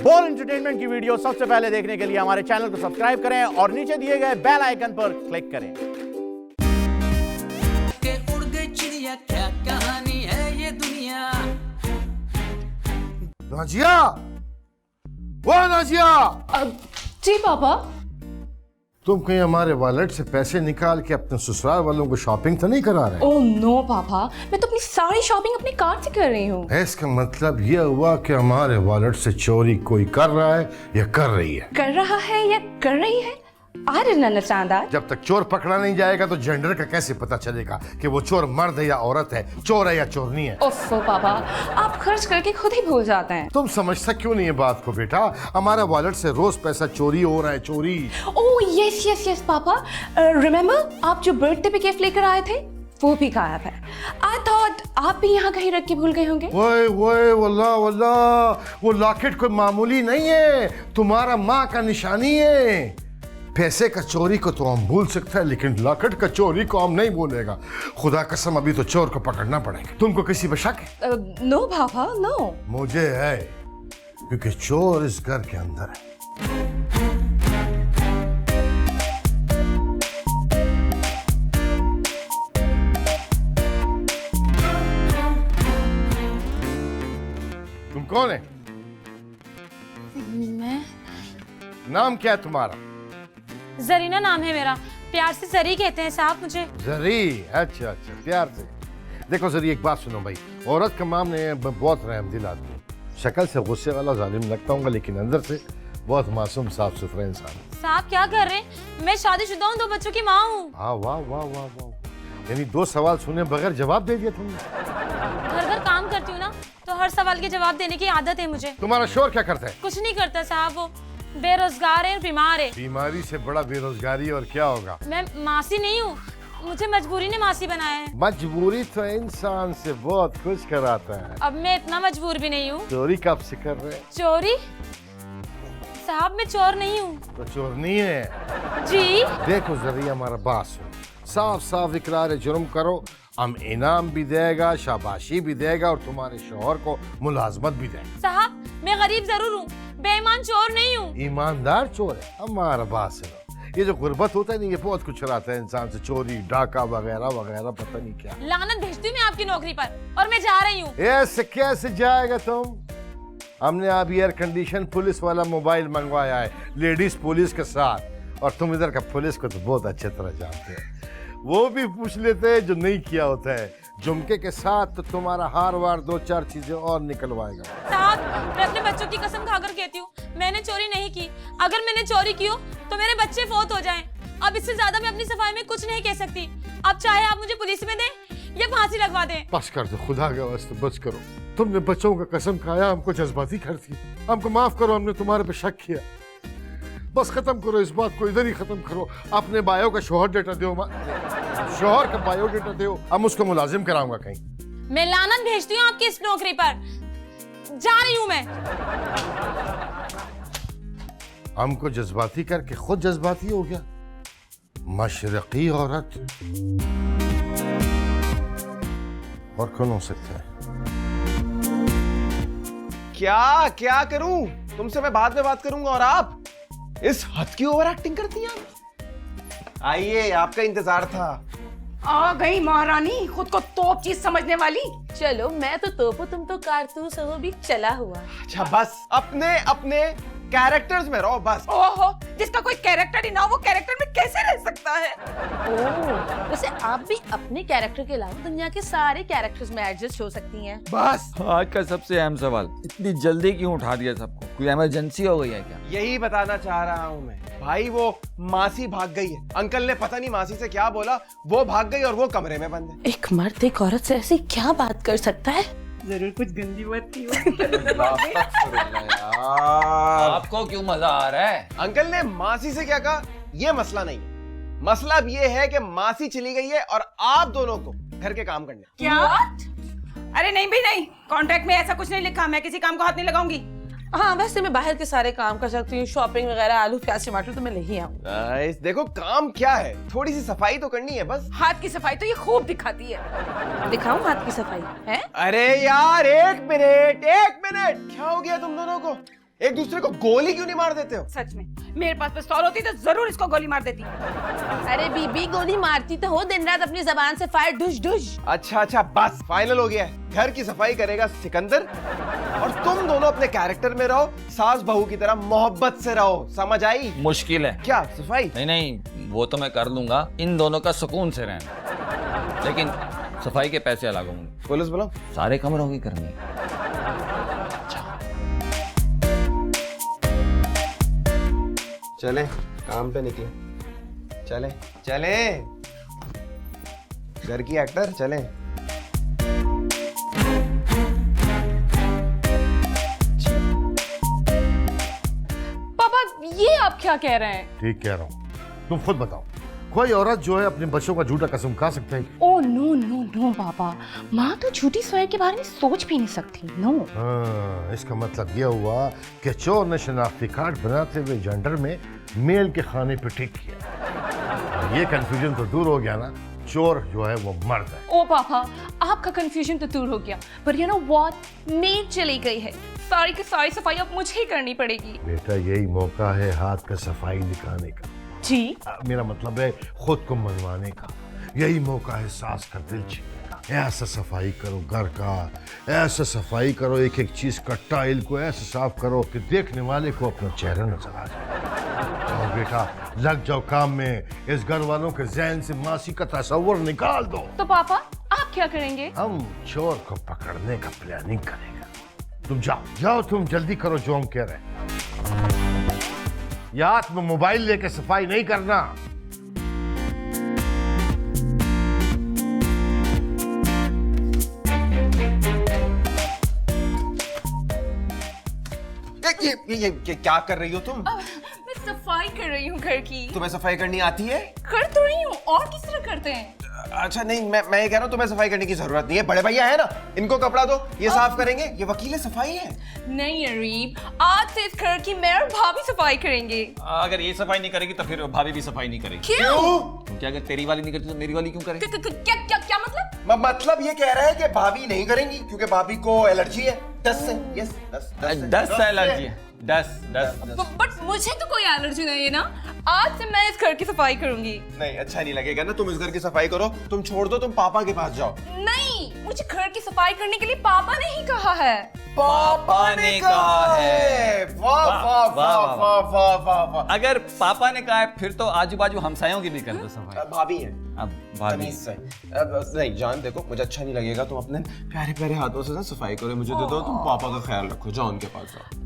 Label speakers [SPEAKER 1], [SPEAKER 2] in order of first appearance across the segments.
[SPEAKER 1] बोल एंटरटेनमेंट की वीडियो सबसे पहले देखने के लिए हमारे चैनल को सब्सक्राइब करें और नीचे दिए गए बेल आइकन पर क्लिक करें।
[SPEAKER 2] के उड़ गई चिड़िया, क्या कहानी है ये दुनिया।
[SPEAKER 3] नाजिया, वो नाजिया,
[SPEAKER 4] जी पापा।
[SPEAKER 3] तुम कहीं हमारे वॉलेट से पैसे निकाल के अपने ससुराल वालों को शॉपिंग तो नहीं करा रहे?
[SPEAKER 4] ओह नो पापा, मैं तो अपनी सारी शॉपिंग अपनी कार्ड से कर रही हूँ।
[SPEAKER 3] इसका मतलब ये हुआ कि हमारे वॉलेट से चोरी कोई कर रहा है या कर रही है?
[SPEAKER 4] कर रहा है या कर रही है? I didn't understand that.
[SPEAKER 3] जब तक चोर पकड़ा नहीं जाएगा तो जेंडर का कैसे पता चलेगा कि वो चोर मर्द है या औरत है, चोर है या चोरनी है?
[SPEAKER 4] ओफो पापा, आप खर्च करके खुद ही भूल जाते हैं।
[SPEAKER 3] तुम समझता क्यों नहीं है बात को बेटा? हमारा वॉलेट से रोज पैसा चोरी हो रहा है, चोरी।
[SPEAKER 4] Oh yes yes yes papa, remember आप जो बर्थडे पे गिफ्ट लेकर आए थे वो भी गायब है। आई थॉट आप भी यहाँ कहीं रख के भूल गए होंगे।
[SPEAKER 3] ओए ओए वल्लाह वल्लाह, वो लॉकेट कोई मामूली नहीं है, तुम्हारा माँ का निशानी है। पैसे का चोरी को तो हम भूल सकते हैं लेकिन लॉकेट का चोरी को हम नहीं भूलेगा। खुदा कसम अभी तो चोर को पकड़ना पड़ेगा। तुमको किसी पे शक है?
[SPEAKER 4] नो पापा नो।
[SPEAKER 3] मुझे है, क्योंकि चोर इस घर के अंदर है। तुम कौन है?
[SPEAKER 5] मैं
[SPEAKER 3] नाम क्या है तुम्हारा?
[SPEAKER 5] जरीना नाम है मेरा, प्यार से जरी कहते हैं साहब मुझे।
[SPEAKER 3] जरी, अच्छा अच्छा, प्यार से। देखो जरी, एक बात सुनो भाई, औरत का माम ने बहुत रहमदिल आदमी, शक्ल से गुस्से वाला जालिम लगता हूँ लेकिन अंदर से बहुत मासूम साफ सुथरा इंसान।
[SPEAKER 5] साहब क्या कर रहे हैं? मैं शादीशुदा हूँ, 2 बच्चों की माँ हूँ।
[SPEAKER 3] हाँ वाह वाह वाह वाह, यानी 2 सवाल सुने बगैर जवाब दे दिया तुमने।
[SPEAKER 5] घर घर काम करती हूँ ना, तो हर सवाल के जवाब देने की आदत है मुझे।
[SPEAKER 3] तुम्हारा शोर क्या करता है?
[SPEAKER 5] कुछ नहीं करता साहब, वो बेरोजगार है, बीमार है।
[SPEAKER 3] बीमारी से बड़ा बेरोजगारी और क्या होगा?
[SPEAKER 5] मैं मासी नहीं हूँ, मुझे मजबूरी ने मासी बनाया है।
[SPEAKER 3] मजबूरी तो इंसान से बहुत कुछ कराता है।
[SPEAKER 5] अब मैं इतना मजबूर भी नहीं हूँ।
[SPEAKER 3] चोरी कब से कर रहे?
[SPEAKER 5] चोरी? साहब मैं चोर नहीं हूँ।
[SPEAKER 3] तो चोर नहीं है?
[SPEAKER 5] जी
[SPEAKER 3] देखो जरिए, हमारा बात सुनो, साफ साफ इकरार जुर्म करो, हम इनाम भी देगा, शाबाशी भी देगा और तुम्हारे शौहर को मुलाजमत भी देगा।
[SPEAKER 5] साहब मैं गरीब जरूर हूँ, बेईमान चोर नहीं हूँ।
[SPEAKER 3] ईमानदार चोर है। हमारा बात सुनो, ये जो गुर्बत होता है नहीं, ये बहुत कुछ कराता है इंसान से, चोरी डाका वगैरह वगैरह, पता नहीं क्या।
[SPEAKER 5] लानत भेजती हूँ मैं आपकी नौकरी पर और मैं जा रही हूँ।
[SPEAKER 3] ऐसे कैसे जाएगा तुम? हमने अभी एयर कंडीशन पुलिस वाला मोबाइल मंगवाया है, लेडीज पुलिस के साथ, और तुम इधर का पुलिस को तो बहुत अच्छे तरह जानते हैं। वो भी पूछ लेते हैं जो नहीं किया होता है। झुमके के साथ तो तुम्हारा हार वार 2-4 चीजें और निकलवाएगा।
[SPEAKER 5] साहब मैं अपने बच्चों की कसम खाकर कहती हूँ, मैंने चोरी नहीं की। अगर मैंने चोरी की हो तो मेरे बच्चे फौत हो जाएं। अब इससे ज्यादा मैं अपनी सफाई में कुछ नहीं कह सकती। अब चाहे आप मुझे पुलिस में दें या फांसी लगवा दें।
[SPEAKER 3] बस कर दो, खुदा के वास्ते बस करो। तुमने बच्चों का कसम खाया, हमको जज्बाती करती, हमको माफ करो, हमने तुम्हारे पे शक किया। बस खत्म करो इस बात को, इधर ही खत्म करो। अपने बायो का शोहर डेटा दो, शोहर का बायो डेटा दो, हम उसको मुलाजिम कराऊंगा कहीं।
[SPEAKER 5] मैं लानत भेजती हूँ आपकी इस नौकरी पर, जा रही हूँ मैं।
[SPEAKER 3] हमको जज्बाती करके खुद जज्बाती हो गया। मशरकी औरत और कौन हो सकता है?
[SPEAKER 6] क्या क्या करूं? तुमसे मैं बाद में बात करूंगा और आप इस हद की ओवर एक्टिंग करती हैं। आइए, आपका इंतजार था।
[SPEAKER 7] आ गई महारानी, खुद को तोप चीज समझने वाली।
[SPEAKER 8] चलो मैं तो तोपू, तुम तो कारतूस हो, भी चला हुआ।
[SPEAKER 6] अच्छा बस, अपने अपने कैरेक्टर्स में रहो बस।
[SPEAKER 7] ओहो, जिसका कोई कैरेक्टर ही ना हो वो कैरेक्टर में कैसे रह सकता है?
[SPEAKER 8] ओह, वैसे आप भी अपने कैरेक्टर के अलावा दुनिया के सारे कैरेक्टर्स में एडजस्ट हो सकती हैं।
[SPEAKER 6] बस
[SPEAKER 9] आज का सबसे अहम सवाल, इतनी जल्दी क्यों उठा दिया सबको? कोई इमरजेंसी हो गई है क्या?
[SPEAKER 6] यही बताना चाह रहा हूं मैं। भाई वो मासी भाग गई है, अंकल ने पता नहीं मासी से क्या बोला, वो भाग गई और वो कमरे में बंद है।
[SPEAKER 8] एक मर्द एक औरत से ऐसी क्या बात कर सकता है?
[SPEAKER 7] जरूर कुछ गंदी बात की
[SPEAKER 9] आपको क्यों मजा आ रहा है?
[SPEAKER 6] अंकल ने मासी से क्या कहा ये मसला नहीं है। मसला अब ये है कि मासी चली गई है और आप दोनों को घर के काम करने।
[SPEAKER 7] क्या? अरे नहीं भाई नहीं, कॉन्ट्रैक्ट में ऐसा कुछ नहीं लिखा, मैं किसी काम को हाथ नहीं लगाऊंगी।
[SPEAKER 8] हाँ वैसे मैं बाहर के सारे काम कर सकती हूँ, शॉपिंग वगैरह, आलू प्याज टमाटर तो मैं ले ही आऊँ।
[SPEAKER 6] देखो काम क्या है, थोड़ी सी सफाई तो करनी है बस।
[SPEAKER 7] हाथ की सफाई तो ये खूब दिखाती है।
[SPEAKER 8] दिखाऊं हाथ की सफाई है?
[SPEAKER 6] अरे यार एक मिनट, क्या हो गया तुम दोनों को? एक दूसरे को गोली क्यों नहीं मार देते हो?
[SPEAKER 7] सच में मेरे पास पिस्तौल होती तो जरूर इसको गोली मार देती।
[SPEAKER 8] अरे बीबी गोली मारती तो हो, दिन रात अपनी जबान से फायर ढुश ढुश।
[SPEAKER 6] अच्छा बस फाइनल हो गया है। घर की सफाई करेगा सिकंदर और तुम दोनों अपने कैरेक्टर में रहो, सास बहू की तरह मोहब्बत से रहो, समझ आई?
[SPEAKER 9] मुश्किल है।
[SPEAKER 6] क्या सफाई?
[SPEAKER 9] नहीं वो तो मैं कर लूंगा, इन दोनों का सुकून से रहना, लेकिन सफाई के पैसे अलग होंगे।
[SPEAKER 6] पुलिस बुलाओ।
[SPEAKER 9] सारे कमरों की करनी है।
[SPEAKER 6] चले काम पे निकले, चले चले घर की एक्टर चले।
[SPEAKER 5] पापा ये आप क्या कह रहे हैं?
[SPEAKER 3] ठीक कह रहा हूँ, तुम खुद बताओ, कोई औरत जो है अपने बच्चों का झूठा कसम खा सकता है?
[SPEAKER 4] ओ नो नो नो पापा, माँ तो झूठी सफाई के बारे में सोच भी नहीं सकती। नो।
[SPEAKER 3] हाँ, इसका मतलब यह हुआ कि चोर ने शनाख्ती कार्ड बनाते हुए जेंडर में मेल के खाने पे टिक किया। ये कंफ्यूजन तो दूर हो गया ना, चोर जो है वो मर्द है।
[SPEAKER 4] ओ पापा, आपका कंफ्यूजन तो दूर हो गया, पर यू नो व्हाट, मेड चली गई है, सारी की सारी सफाई अब मुझे ही करनी पड़ेगी।
[SPEAKER 3] बेटा यही मौका है हाथ का सफाई दिखाने का।
[SPEAKER 4] जी
[SPEAKER 3] मेरा मतलब है खुद को मनवाने का। यही मौका है सास का दिल छीनने का। ऐसा सफाई करो घर का, ऐसा सफाई करो एक एक चीज का, टाइल को ऐसा साफ करो कि देखने वाले को अपना चेहरा नजर आ जाए। जाओ बेटा लग जाओ काम में, इस घर वालों के जहन से मासी का तस्वर निकाल दो।
[SPEAKER 4] तो पापा आप क्या करेंगे?
[SPEAKER 3] हम चोर को पकड़ने का प्लानिंग करेंगे। तुम जाओ तुम जल्दी करो जो हम कह रहे हैं। या हाथ में मोबाइल लेके सफाई नहीं करना।
[SPEAKER 6] ये क्या कर रही हो तुम?
[SPEAKER 4] मैं सफाई कर रही हूँ घर की।
[SPEAKER 6] तुम्हें सफाई करनी आती है?
[SPEAKER 4] कर तो रही हूँ, और किस तरह करते हैं?
[SPEAKER 6] अच्छा नहीं, मैं ये कह रहा हूँ तुम्हें सफाई करने की जरूरत नहीं है। बड़े भैया है ना, इनको कपड़ा दो, ये साफ करेंगे। ये वकील सफाई है।
[SPEAKER 4] नहीं अरीब, आज से इस घर की मैं और भाभी सफाई करेंगे।
[SPEAKER 9] अगर ये सफाई नहीं करेगी तो फिर भाभी भी सफाई नहीं करेगी।
[SPEAKER 4] क्यों?
[SPEAKER 9] क्योंकि अगर तेरी वाली नहीं करती तो मेरी वाली क्यों करे?
[SPEAKER 4] क्या मतलब?
[SPEAKER 6] मतलब ये कह रहा है कि भाभी नहीं करेंगी क्योंकि भाभी को एलर्जी है डस्ट से। यस,
[SPEAKER 9] दस एलर्जी है। दस।
[SPEAKER 4] बट मुझे तो कोई एलर्जी नहीं है ना। आज से मैं इस घर की सफाई करूंगी।
[SPEAKER 6] नहीं अच्छा नहीं लगेगा ना, तुम इस घर की सफाई करो। तुम छोड़ दो, तुम पापा के पास जाओ।
[SPEAKER 4] नहीं, मुझे घर की सफाई करने के लिए पापा ने ही कहा है।
[SPEAKER 6] पापा ने कहा है। वाह वाह वाह वाह वाह वाह वाह।
[SPEAKER 9] अगर पापा ने कहा है फिर तो आजू बाजू हमसायों की भी कर दो सफाई।
[SPEAKER 6] भाभी है।
[SPEAKER 9] अब भाभी
[SPEAKER 6] नहीं जान, देखो मुझे अच्छा नहीं लगेगा, तुम अपने प्यारे प्यारे हाथों से ना सफाई करो, मुझे दे दो। तुम पापा का ख्याल रखो, जाओ उनके पास जाओ।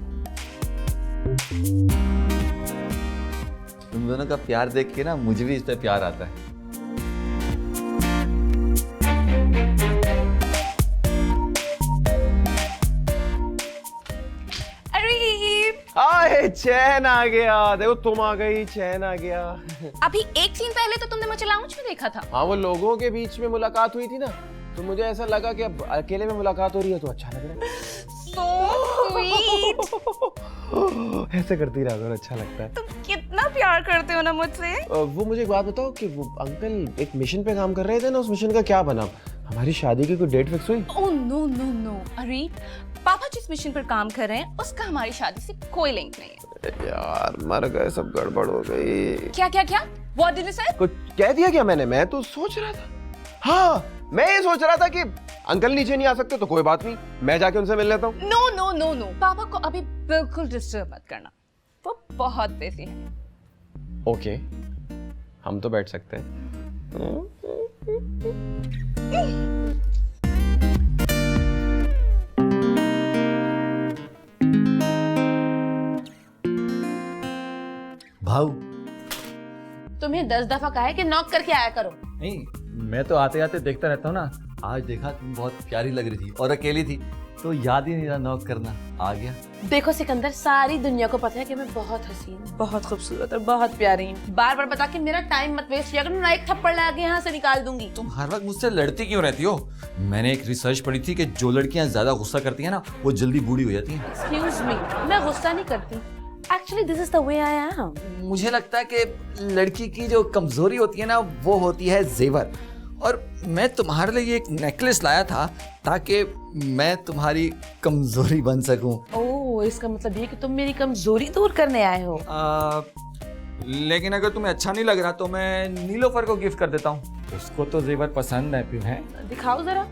[SPEAKER 9] तुम दोनों का प्यार देख के ना मुझे भी इस पे प्यार आता है।
[SPEAKER 6] आए चैन आ गया, देखो तुम आ गई, चैन आ गया।
[SPEAKER 4] अभी एक सीन पहले तो तुमने मुझे लाउंज में देखा था।
[SPEAKER 6] हाँ वो लोगों के बीच में मुलाकात हुई थी ना, तो मुझे ऐसा लगा कि अब अकेले में मुलाकात हो रही है तो अच्छा लग रहा है।
[SPEAKER 4] So sweet।
[SPEAKER 6] ऐसे करती रहा करो, अच्छा लगता है।
[SPEAKER 4] तुम कितना प्यार करते हो ना मुझसे।
[SPEAKER 6] वो मुझे एक बात बताओ कि वो अंकल एक मिशन पे काम कर रहे थे ना, उस मिशन का क्या बना? हमारी शादी की कोई डेट फिक्स हुई?
[SPEAKER 4] ओह नो नो नो अरे, पापा जिस मिशन पर काम कर रहे हैं उसका हमारी शादी से कोई लिंक नहीं है।
[SPEAKER 6] यार मर गए, सब गड़बड़ हो गई।
[SPEAKER 4] क्या क्या क्या? What did you say?
[SPEAKER 6] कुछ कह दिया क्या मैंने? मैं तो सोच रहा था, हाँ मैं ये सोच रहा था कि अंकल नीचे नहीं आ सकते तो कोई बात नहीं, मैं जाके उनसे मिल लेता हूँ।
[SPEAKER 4] नो नो नो नो, पापा को अभी बिल्कुल डिस्टर्ब मत करना, वो बहुत बिजी है।
[SPEAKER 6] ओके, हम तो बैठ सकते हैं।
[SPEAKER 9] भाऊ
[SPEAKER 8] तुम्हें 10 दफा कहा है कि नॉक करके आया करो।
[SPEAKER 9] नहीं, मैं तो आते आते देखता रहता हूँ ना। आज देखा तुम बहुत प्यारी लग रही थी और अकेली थी तो याद ही नहीं रहा नॉक करना, आ गया।
[SPEAKER 8] देखो सिकंदर, सारी दुनिया को पता है कि मैं बहुत हसीन, बहुत खूबसूरत और बहुत प्यारी हूँ। बार बार बता के मेरा टाइम मत वेस्ट किया करो, ना एक थप्पड़ लगा के यहाँ से निकाल दूंगी।
[SPEAKER 9] तुम हर वक्त मुझसे लड़ती क्यों रहती हो? मैंने एक रिसर्च पढ़ी थी कि जो लड़कियां ज्यादा गुस्सा करती हैं ना वो जल्दी बूढ़ी हो जाती हैं।
[SPEAKER 8] एक्सक्यूज मी, मैं गुस्सा नहीं करती। Actually this is the way I am.
[SPEAKER 9] मुझे लगता है कि लड़की की जो कमजोरी होती है ना वो होती है जेवर, और मैं तुम्हारे लिए एक नेकलेस लाया था ताकि मैं तुम्हारी कमजोरी बन सकूं।
[SPEAKER 8] ओह, इसका मतलब ये कि तुम मेरी कमजोरी दूर करने आए हो।
[SPEAKER 9] लेकिन अगर तुम्हें अच्छा नहीं लग रहा तो मैं नीलोफर को गिफ्ट कर देता हूँ। उसको तो जेवर पसंद है फिर है।
[SPEAKER 8] दिखाओ जरा।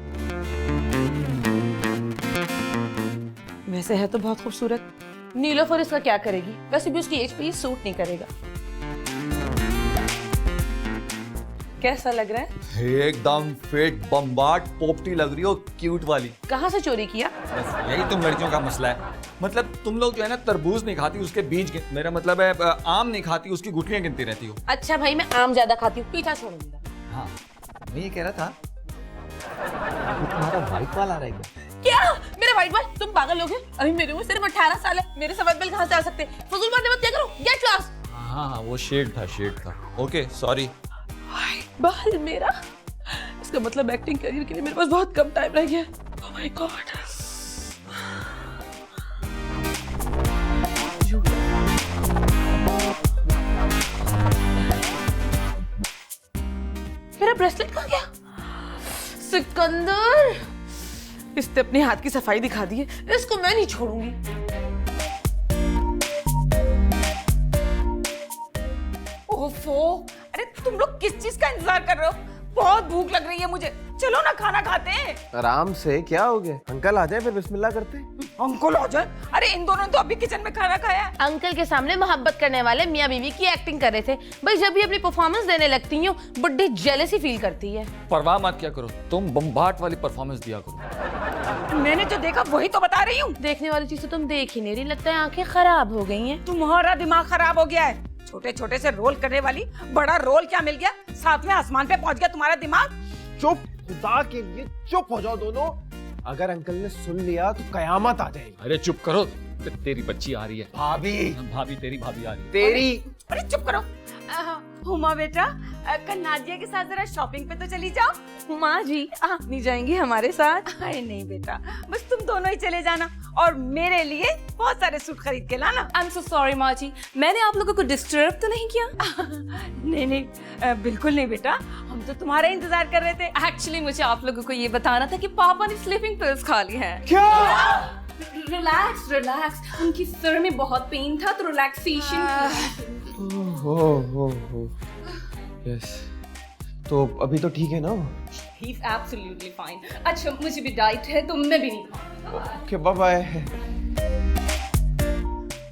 [SPEAKER 8] वैसे है तो बहुत खूबसूरत। नीलोफर इसका क्या करेगी? वैसे भी उसकी एज पे ये सूट नहीं करेगा। कैसा लग रहा है?
[SPEAKER 9] एकदम फिट बम्बाट पोपटी लग रही हो, क्यूट वाली।
[SPEAKER 8] कहाँ से चोरी किया?
[SPEAKER 9] बस यही तुम लड़कियों का मसला है। मतलब तुम लोग जो है ना तरबूज नहीं खाती उसके बीज मेरा मतलब है आम नहीं खाती उसकी गुठलियां गिनती रहती हो।
[SPEAKER 8] अच्छा भाई, मैं आम ज्यादा खाती हूँ, पीछा छोड़ दूंगा।
[SPEAKER 9] हाँ, मैं ये कह रहा था तुम्हारा व्हाइट बाल आ रहा है
[SPEAKER 8] क्या? मेरा व्हाइट बाल? तुम पागल लोग हैं? अभी मेरे उम्र सिर्फ 18 साल है, मेरे सफेद बाल कहाँ से आ सकते हैं? फजूल बातें मत क्या करो, गेट लॉस्ट।
[SPEAKER 9] हाँ, वो शेड था। Okay, sorry.
[SPEAKER 8] बाल मेरा? इसका मतलब एक्टिंग करियर के लिए मेरे पास बहुत कम टाइम रह गया। Oh my God. मेरा ब्रेसलेट कहाँ गया? सिकंदर, इसने अपने हाथ की सफाई दिखा दी है, इसको मैं नहीं छोड़ूंगी।
[SPEAKER 7] ओफो, अरे तुम लोग किस चीज का इंतजार कर रहे हो? बहुत भूख लग रही है मुझे, चलो ना खाना खाते हैं।
[SPEAKER 6] आराम से, क्या हो गया? अंकल आ जाए फिर बिस्मिल्लाह करते हैं।
[SPEAKER 7] अंकल आ जाए? अरे इन दोनों ने तो अभी किचन में खाना खाया है।
[SPEAKER 8] अंकल के सामने मोहब्बत करने वाले मियाँ बीवी की एक्टिंग कर रहे थे। भाई जब भी अपनी परफॉर्मेंस देने लगती हूँ बुड्ढी जेलसी फील करती है।
[SPEAKER 9] परवाह मत क्या करो, तुम बम्बाट वाली परफॉर्मेंस दिया करो।
[SPEAKER 7] मैंने जो देखा वही तो बता रही हूँ।
[SPEAKER 8] देखने वाली चीज तो तुम देख ही नहीं रही, लगता है आंखें खराब हो गई हैं।
[SPEAKER 7] तुम्हारा दिमाग खराब हो गया है। छोटे छोटे से रोल करने वाली बड़ा रोल क्या मिल गया? साथ में आसमान पे पहुंच गया तुम्हारा दिमाग।
[SPEAKER 6] चुप, खुदा के लिए चुप हो जाओ दोनों। अगर अंकल ने सुन लिया तो कयामत आ जाएगी।
[SPEAKER 9] अरे चुप करो, तेरी बच्ची आ रही है।
[SPEAKER 6] भाभी
[SPEAKER 9] तेरी भाभी आ रही है।
[SPEAKER 6] तेरी।
[SPEAKER 7] अरे चुप करो। हुमा बेटा, कल नादिया के साथ जरा शॉपिंग पे तो चली जाओ।
[SPEAKER 8] माँ जी, आप नहीं जाएंगी हमारे साथ?
[SPEAKER 7] अरे नहीं बेटा, बस तुम दोनों ही चले जाना और मेरे लिए बहुत सारे सूट खरीद के लाना।
[SPEAKER 5] आई एम सो सॉरी माँ जी, मैंने आप लोगों को डिस्टर्ब तो नहीं किया?
[SPEAKER 7] नहीं नहीं, बिल्कुल नहीं बेटा, हम तो तुम्हारा इंतजार कर रहे थे।
[SPEAKER 5] एक्चुअली मुझे आप लोगों को ये बताना था कि पापा ने स्लीपिंग पिल्स खा ली हैं।
[SPEAKER 6] क्या?
[SPEAKER 5] रिलैक्स रिलैक्स, उनकी सिर में बहुत पेन था तो रिलैक्सेशन।
[SPEAKER 6] यस, तो अभी तो ठीक है ना?
[SPEAKER 5] He is absolutely fine. अच्छा मुझे भी डाइट है तो मैं भी नहीं खाऊंगी।
[SPEAKER 6] Okay, bye bye.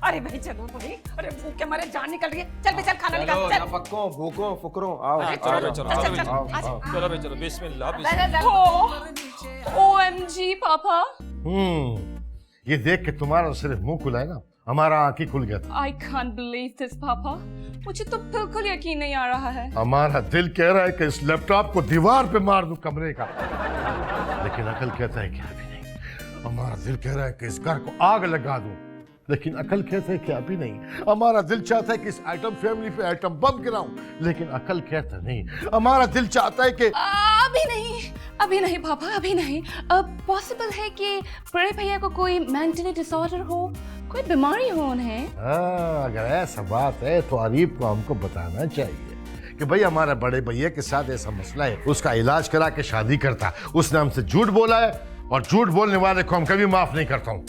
[SPEAKER 7] अरे भाई चलो भाई, अरे भूख के मारे जान निकल रही है। चल बे चल, खाना निकाल चल।
[SPEAKER 6] पक्कों भूखों फुकरों आओ।
[SPEAKER 9] चलो बिस्मिल्लाह।
[SPEAKER 5] OMG पापा,
[SPEAKER 3] ये देख के तुम्हारा सिर्फ मुंह खुला है ना, हमारा आंख ही खुल गया था।
[SPEAKER 5] आई कांट बिलीव दिस पापा, मुझे तो बिल्कुल यकीन नहीं आ रहा है।
[SPEAKER 3] हमारा दिल कह रहा है कि इस लैपटॉप को दीवार पे मार दूं कमरे का, लेकिन अकल कहता है कि अभी नहीं। हमारा दिल कह रहा है कि इस घर को आग लगा दूं, लेकिन अकल कहता है कि अभी नहीं। हमारा दिल चाहता है कि इस एटम फैमिली पे एटम बम गिराऊं, लेकिन अकल कहता नहीं। हमारा दिल चाहता है कि
[SPEAKER 5] अभी नहीं पापा, अभी नहीं। पॉसिबल है कि बड़े भैया को कोई मेंटली डिसऑर्डर हो, कोई बीमारी हो उन्हें।
[SPEAKER 3] अगर ऐसा बात है तो आरिफ को हमको बताना चाहिए कि भाई हमारे बड़े भैया के साथ ऐसा मसला है, उसका इलाज करा के शादी करता। उसने हमसे झूठ बोला है और झूठ बोलने वाले को हम कभी माफ नहीं करता हूँ।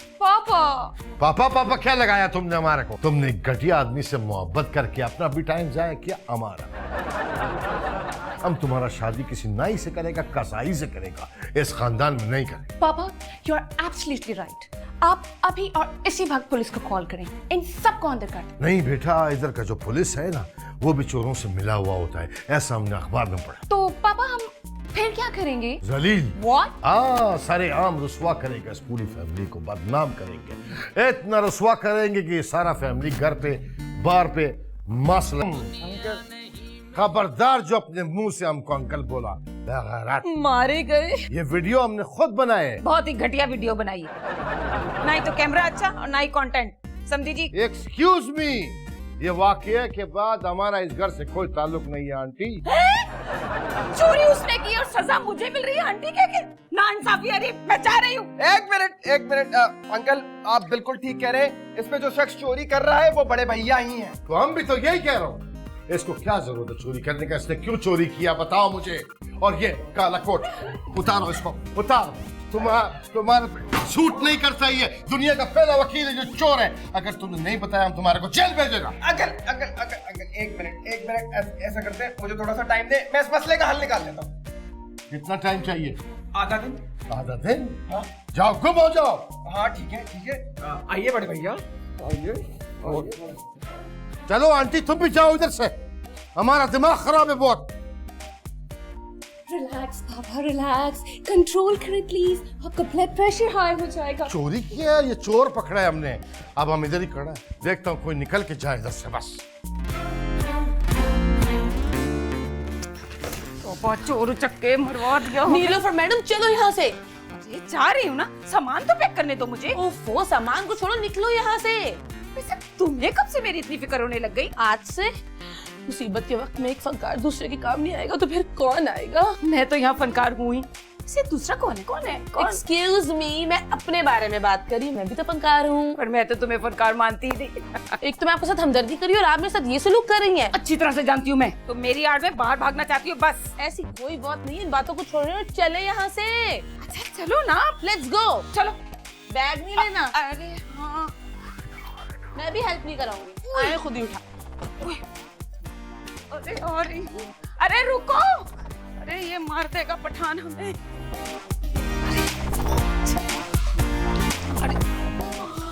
[SPEAKER 3] पापा पापा क्या लगाया तुमने हमारे को? तुमने एक घटिया आदमी से मोहब्बत करके अपना भी टाइम जाया किया हमारा। हम तुम्हारा शादी किसी नाई से करेगा, कसाई से करेगा, इस खानदान में नहीं करेगा।
[SPEAKER 4] पापा, यू आर एब्सोल्युटली राइट। आप अभी और इसी वक्त पुलिस को कॉल करें, इन सबको अंदर कर दें।
[SPEAKER 3] नहीं बेटा, इधर का जो पुलिस है ना, वो भी चोरों से मिला हुआ होता है, ऐसा हमने अखबार में पढ़ा।
[SPEAKER 4] तो पापा हम फिर क्या करेंगे?
[SPEAKER 3] जलील
[SPEAKER 4] What?
[SPEAKER 3] सारे आम रुसवा करेंगे, इस पूरी फैमिली को बदनाम करेंगे, इतना रुसवा करेंगे कि सारा फैमिली घर पे बार पे मसला। खबरदार जो अपने मुंह से हमको अंकल बोला, बेगैरत।
[SPEAKER 7] मारे गए।
[SPEAKER 3] ये वीडियो हमने खुद बनाए।
[SPEAKER 7] बहुत ही घटिया वीडियो बनाई है, ना ही तो कैमरा अच्छा और ना ही कंटेंट। समझी जी?
[SPEAKER 3] एक्सक्यूज मी, ये वाकये के बाद हमारा इस घर से कोई ताल्लुक नहीं है आंटी।
[SPEAKER 7] चोरी उसने की और सजा मुझे मिल रही है आंटी के? ना इंसाफी अरीफ, मैं चाह रही हूँ।
[SPEAKER 6] एक मिनट अंकल, आप बिल्कुल ठीक कह रहे हैं। इसमें जो शख्स चोरी कर रहा है वो बड़े भैया ही हैं।
[SPEAKER 3] तो हम भी तो यही कह रहा हूँ। इसको क्या जरूरत है चोरी करने का? इसने क्यों चोरी किया बताओ मुझे। और ये काला कोट उतारो, इसको उतारो। तुम्हारे सूट नहीं करता। ये दुनिया का पहला वकील है जो चोर है। अगर तुमने नहीं बताया हम तुम्हारे को जेल भेजेगा।
[SPEAKER 6] अंकल एक मिनट ऐसा करते हैं, मुझे थोड़ा सा टाइम दे, मैं इस मसले का हल निकाल लेता हूँ।
[SPEAKER 3] कितना टाइम चाहिए?
[SPEAKER 6] आधा दिन।
[SPEAKER 3] आधा दिन?
[SPEAKER 6] हाँ।
[SPEAKER 3] जाओ, गुम हो जाओ।
[SPEAKER 6] हाँ ठीक है। आइए बड़े भैया, आइए।
[SPEAKER 3] चलो आंटी तुम भी जाओ इधर से, हमारा दिमाग खराब है बहुत।
[SPEAKER 4] रिलैक्स पापा, रिलैक्स, कंट्रोल करें प्लीज, आपका ब्लड प्रेशर हाई हो जाएगा।
[SPEAKER 3] चोरी किया, ये चोर पकड़ा है हमने। अब हम इधर ही खड़ा है, देखता हूँ कोई निकल के जाए इधर से बस।
[SPEAKER 7] पापा चोर चक्के मरवा दिया।
[SPEAKER 8] नीलोफर मैडम चलो यहाँ से।
[SPEAKER 7] अरे जा रही हूँ ना, सामान तो पैक करने दो मुझे।
[SPEAKER 8] ओफो, सामान को छोड़ो, निकलो यहाँ से।
[SPEAKER 7] वैसे तुम्हें कब से मेरी इतनी फिक्र होने लग गई?
[SPEAKER 8] आज से मुसीबत के वक्त में एक फनकार दूसरे के काम नहीं आएगा तो फिर कौन आएगा?
[SPEAKER 7] मैं तो यहाँ फनकार हुई। इसे दूसरा कौन है? कौन?
[SPEAKER 8] एक्सक्यूज मी, मैं अपने बारे में बात करी, मैं भी तो फनकार हूँ।
[SPEAKER 7] पर मैं तो तुम्हें फनकार मानती ही नहीं।
[SPEAKER 8] एक तो मैं आपके साथ हमदर्दी करी और आप मेरे साथ ये सलूक कर रही हैं।
[SPEAKER 7] अच्छी तरह से जानती हूँ मैं। तो मेरी आड़ में बाहर भागना चाहती हो बस।
[SPEAKER 8] ऐसी कोई बात नहीं है, इन बातों को छोड़े और चले यहाँ से।
[SPEAKER 7] अच्छा चलो ना,
[SPEAKER 8] लेट्स गो।
[SPEAKER 7] चलो।
[SPEAKER 8] बैग नहीं लेना।
[SPEAKER 7] अरे हाँ,
[SPEAKER 8] मैं भी हेल्प नहीं कराऊंगी, आए खुद ही उठा।
[SPEAKER 7] अरे रुको, अरे ये मार देगा पठान हमें।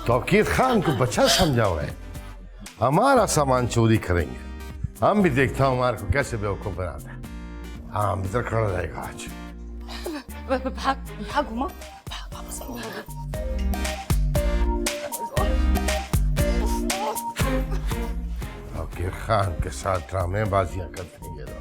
[SPEAKER 3] तौकीर खान को बच्चा समझा हुआ है, हमारा सामान चोरी करेंगे। हम भी देखता हूँ हमारे को कैसे बेवकूफ बनाते हैं। हाँ इधर खड़ा रहेगा आज।
[SPEAKER 7] भाग घुमा।
[SPEAKER 3] तौकीर खान के साथ ड्रामेबाजियां करते हैं ये लोग।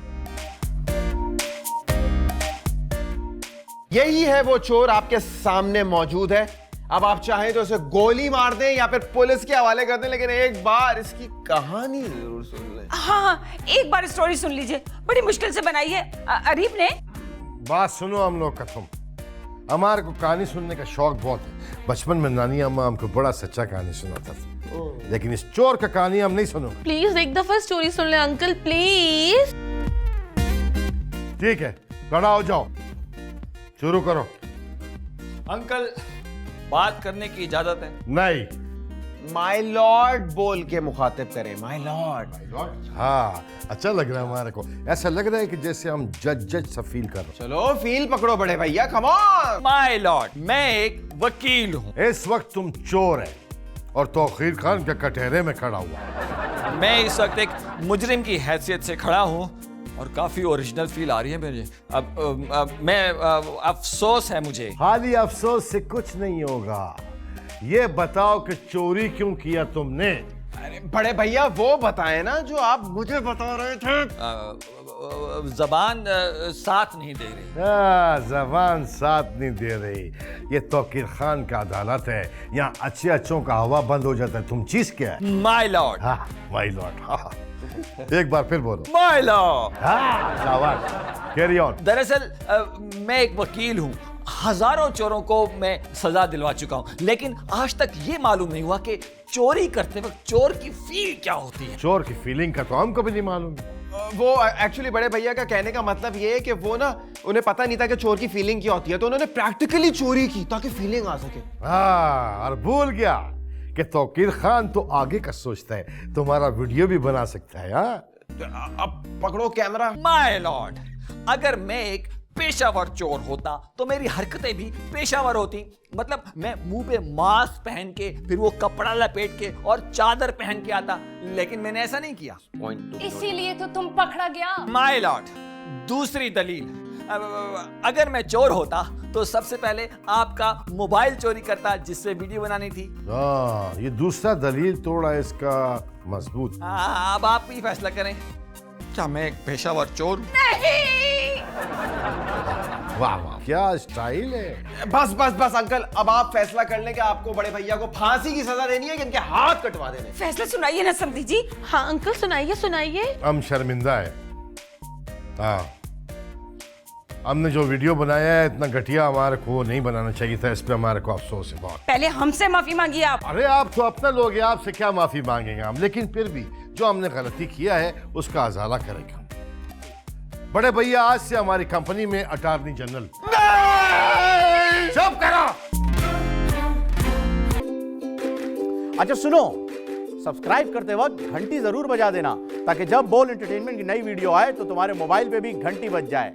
[SPEAKER 6] यही है वो चोर आपके सामने मौजूद है। अब आप चाहें तो उसे गोली मार दें या फिर पुलिस के हवाले कर दें, लेकिन एक बार इसकी कहानी जरूर सुन लें।
[SPEAKER 7] हाँ, एक बार स्टोरी सुन लीजिए, बड़ी मुश्किल से बनाई है अरीब ने।
[SPEAKER 3] बात सुनो हम लोग का, तुम हमारे को कहानी सुनने का शौक बहुत है। बचपन में नानी अम्मा हमको बड़ा सच्चा कहानी सुनाता था, लेकिन इस चोर का कहानी हम नहीं सुनोगे।
[SPEAKER 8] प्लीज एक दफा स्टोरी सुन ले अंकल, प्लीज।
[SPEAKER 3] ठीक है, खड़ा हो जाओ, शुरू करो।
[SPEAKER 9] अंकल, बात करने की इजाजत है?
[SPEAKER 3] नहीं।
[SPEAKER 6] माय लॉर्ड बोल के मुखातिब करें, माय लॉर्ड।
[SPEAKER 3] हाँ अच्छा लग रहा है हमारे को, ऐसा लग रहा है कि जैसे हम जज सा फील कर रहे हैं।
[SPEAKER 6] चलो फील पकड़ो बड़े भैया, कम ऑन।
[SPEAKER 9] माय लॉर्ड, मैं एक वकील हूँ।
[SPEAKER 3] इस वक्त तुम चोर है और तौकीर खान के कटहरे में खड़ा हुआ।
[SPEAKER 9] मैं इस वक्त एक मुजरिम की हैसियत से खड़ा हूँ और काफी ओरिजिनल फील आ रही है मुझे। अब अफसोस है मुझे।
[SPEAKER 3] खाली अफसोस से कुछ नहीं होगा, ये बताओ कि चोरी क्यों किया तुमने?
[SPEAKER 6] अरे बड़े भैया वो बताएं ना जो आप मुझे बता रहे थे।
[SPEAKER 9] जबान साथ नहीं दे रही।
[SPEAKER 3] जबान साथ नहीं दे रही। ये तौकीर खान का अदालत है, यहाँ अच्छे अच्छों का हवा बंद हो जाता है। तुम चीज क्या है?
[SPEAKER 9] My Lord.
[SPEAKER 3] हाँ माय लॉर्ड। हाँ एक बार फिर बोलो।
[SPEAKER 9] My Lord.
[SPEAKER 3] हाँ शाबाश, कैरी ऑन।
[SPEAKER 9] दरअसल मैं एक वकील हूँ, हजारों चोरों को मैं सजा दिलवा चुका हूँ, लेकिन आज तक ये मालूम नहीं हुआ कि चोरी करते वक्त चोर की फील क्या होती है।
[SPEAKER 3] चोर की फीलिंग का तो हमको भी नहीं मालूम।
[SPEAKER 6] वो एक्चुअली बड़े भैया का कहने का मतलब ये है कि वो ना, उन्हें पता नहीं था कि चोर की फीलिंग क्या होती है, तो उन्होंने प्रैक्टिकली चोरी की ताकि फीलिंग आ सके।
[SPEAKER 3] हाँ, और भूल गया कि तौकीर खान तो आगे का सोचता है, तुम्हारा वीडियो भी बना सकता है। हाँ
[SPEAKER 6] अब पकड़ो कैमरा।
[SPEAKER 9] माय लॉर्ड, अगर मैं एक पेशावर चोर होता तो मेरी हरकतें भी पेशावर होती। मतलब मैं मुंह पे मास्क पहन के, फिर वो कपड़ा लपेट के और चादर पहन के आता, लेकिन मैंने ऐसा नहीं किया।
[SPEAKER 4] इसीलिए तो तुम पकड़ा गया।
[SPEAKER 9] माय लॉर्ड, दूसरी दलील, अगर मैं चोर होता तो सबसे पहले आपका मोबाइल चोरी करता जिससे वीडियो बनानी थी।
[SPEAKER 3] ये दूसरा दलील थोड़ा इसका मजबूत।
[SPEAKER 9] अब आप ही फैसला करें, क्या मैं एक पेशावर चोर?
[SPEAKER 3] वाह वाह, क्या स्टाइल है।
[SPEAKER 6] बस बस बस अंकल, अब आप फैसला कर लें कि आपको बड़े भैया को फांसी की सजा देनी है कि इनके हाथ कटवा देने।
[SPEAKER 7] फैसला सुनाइए ना समधी जी।
[SPEAKER 8] हाँ अंकल सुनाइए सुनाइए।
[SPEAKER 3] हम शर्मिंदा है। हाँ, हमने जो वीडियो बनाया है इतना घटिया हमारे को नहीं बनाना चाहिए था, इस पे हमारे को अफसोस है बहुत।
[SPEAKER 7] पहले हमसे माफी मांगिए आप।
[SPEAKER 3] अरे आप तो अपना लोग हैं, आपसे क्या माफी मांगेंगे हम, लेकिन फिर भी जो हमने गलती किया है उसका अजाला करेंगे हम। बड़े भैया आज से हमारी कंपनी में अटॉर्नी जनरल। चुप करो।
[SPEAKER 1] अच्छा सुनो, सब्सक्राइब करते वक्त घंटी जरूर बजा देना ताकि जब बोल एंटरटेनमेंट की नई वीडियो आए तो तुम्हारे मोबाइल पे भी घंटी बज जाए।